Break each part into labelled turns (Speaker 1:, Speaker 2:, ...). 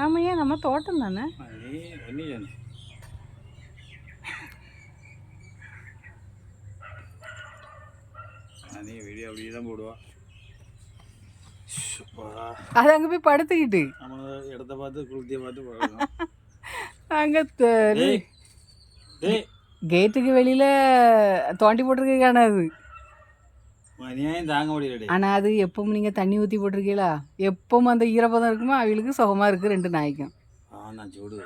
Speaker 1: ஆமாம், ஏன் நம்ம தோட்டம் தானே.
Speaker 2: வீடியோ அப்படியே தான் போடுவா.
Speaker 1: அது அங்கே போய் படுத்துக்கிட்டு
Speaker 2: இடத்த பார்த்து குளித்திய பார்த்து
Speaker 1: அங்கே கேட்டுக்கு வெளியில் தோண்டி போட்டிருக்க காணாது.
Speaker 2: மதியம் தாங்க முடியல.
Speaker 1: ஆனால் அது எப்பவும் நீங்கள் தண்ணி ஊற்றி போட்டிருக்கீங்களா, எப்பவும் அந்த ஈரப்பதம் இருக்குமோ அவளுக்கு சுகமாக இருக்குது. 2 நாய்க்கும்
Speaker 2: சூடு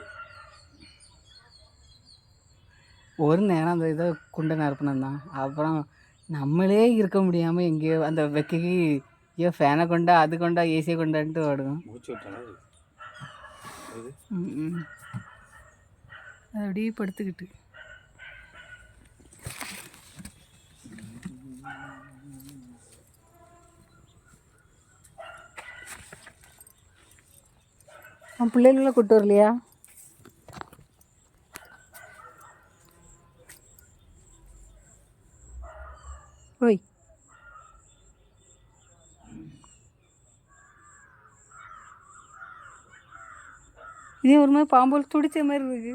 Speaker 1: ஒரு நேரம் அந்த இதை குண்டை நிரப்பினோம் தான். அப்புறம் நம்மளே இருக்க முடியாமல் எங்கேயோ அந்த வெக்கைக்கு ஐயோ ஃபேனை கொண்டா அது கொண்டா ஏசியை கொண்டான்ட்டு ஓடுவோம். அது அப்படியே படுத்துக்கிட்டு பிள்ளைகள கூட்டு வரலையா? ஓய், இதே ஒரு மாதிரி பாம்போல் துடிச்ச மாதிரி இருக்கு.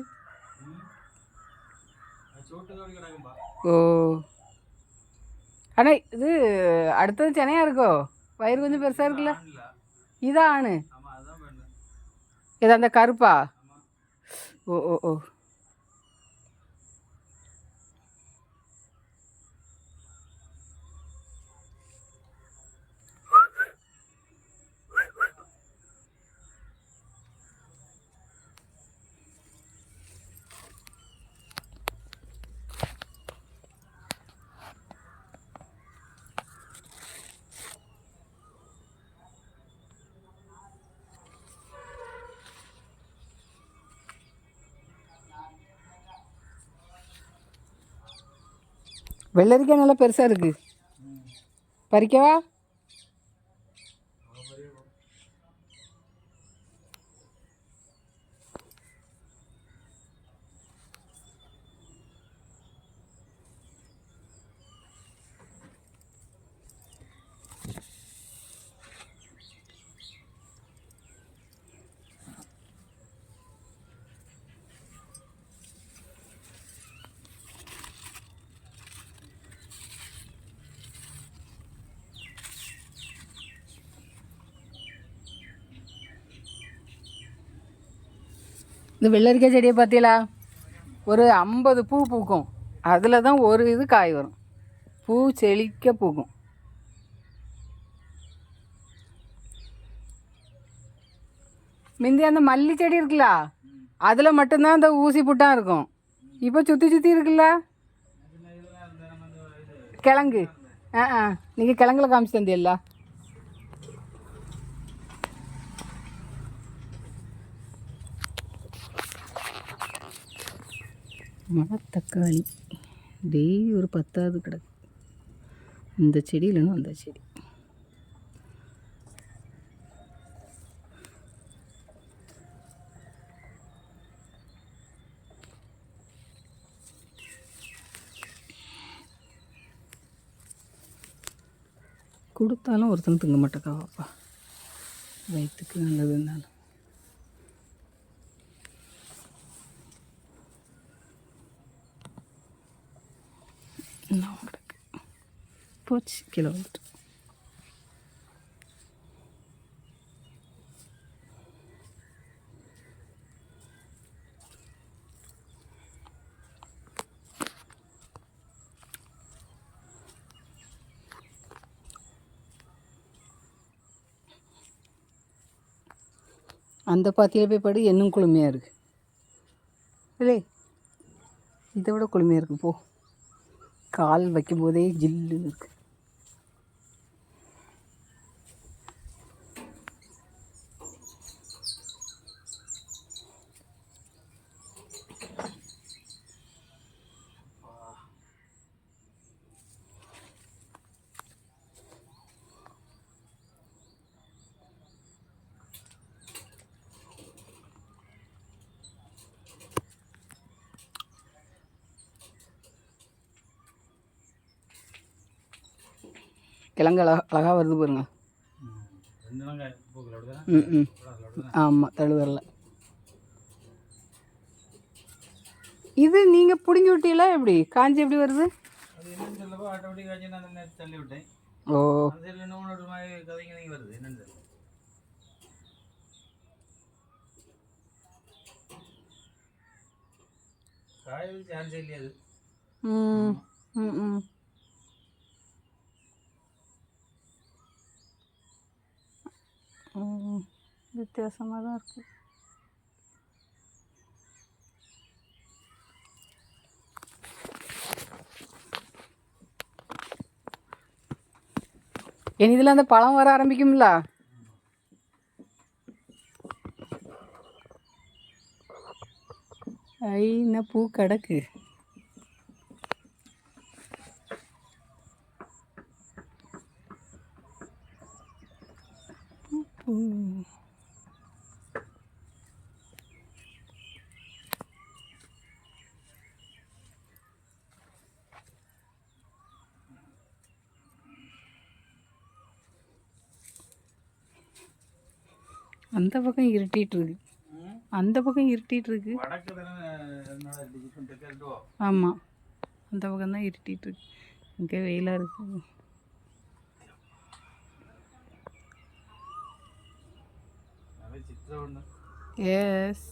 Speaker 1: ஓ, ஆனால் இது அடுத்தது சென்னையாக இருக்கோ? வயிறு கொஞ்சம் பெருசாக இருக்குல்ல. இதான் ஆணு. இது அந்த கருப்பா? ஓ ஓ ஓ. வெள்ளரிக்காய் நல்லா பெருசாக இருக்குது. பறிக்கவா? இந்த வெள்ளரிக்காய் செடியை பார்த்தீங்களா? ஒரு 50 பூ பூக்கும். அதில் தான் ஒரு இது காய் வரும். பூ செழிக்க பூக்கும். முந்தி அந்த மல்லி செடி இருக்குல்ல, அதில் மட்டும்தான் அந்த ஊசி புட்டாக இருக்கும். இப்போ சுற்றி சுற்றி இருக்குல்ல கிழங்கு. நீங்கள் கிழங்குல காமிச்சு தந்தியல்ல. மணத்தக்காளி டெய்லி ஒரு 10ஆவது கிடக்கு. இந்த செடி இல்லைன்னா அந்த செடி. கொடுத்தாலும் ஒருத்தனை திங்க மாட்டேக்காவாப்பா, வயிற்றுக்கு நல்லதுன்னாலும். கிடக்கு போச்சு, கீழே வந்துட்டு. அந்த பாத்தியில் போய் படு, இன்னும் குளுமையாக இருக்குது இல்லை? இதை விட குளுமையாக இருக்குது. போ, கால் வைக்கும்போதே ஜில்லுன்னு இருக்குது. கிழங்கு அழகாக வருது பாருங்க.
Speaker 2: ரெண்டு நாள் பூக்கள் அப்படிதானே
Speaker 1: ம் ஆமாம் தழுவரில். இது நீங்கள் பிடுங்கி விட்டீங்களா எப்படி காஞ்சி எப்படி வருது?
Speaker 2: அது என்னன்னு சொல்லப்போ ஆட்டோமேட்டிக் காய்ச்சி நான் அந்த நேரத்தை தள்ளி விட்டேன்.
Speaker 1: ஓ
Speaker 2: அந்த சைடில் இன்னொன்று மாதிரி கதைங்க வருது என்னன்னு தெரியல. காய வச்சு சான்ஸே இல்லையா அது.
Speaker 1: ம் ம் ம் வித்தியாசமாக தான் இருக்குது. இனி இதில் அந்த பழம் வர ஆரம்பிக்கும்ல. ஐ என்ன பூ கிடக்கு. அந்த பக்கம் இருட்டிட்டு இருக்கு. அந்த பக்கம் இருட்டிட்டு இருக்கு.
Speaker 2: வடக்கு தானே டிஃபரெண்ட் இருக்கோ.
Speaker 1: ஆமாம் அந்த பக்கம் தான் இருட்டிட்டு இருக்கு. இங்கே வெயிலாக இருக்கு.
Speaker 2: சித்திரம் ஒன்று.
Speaker 1: எஸ்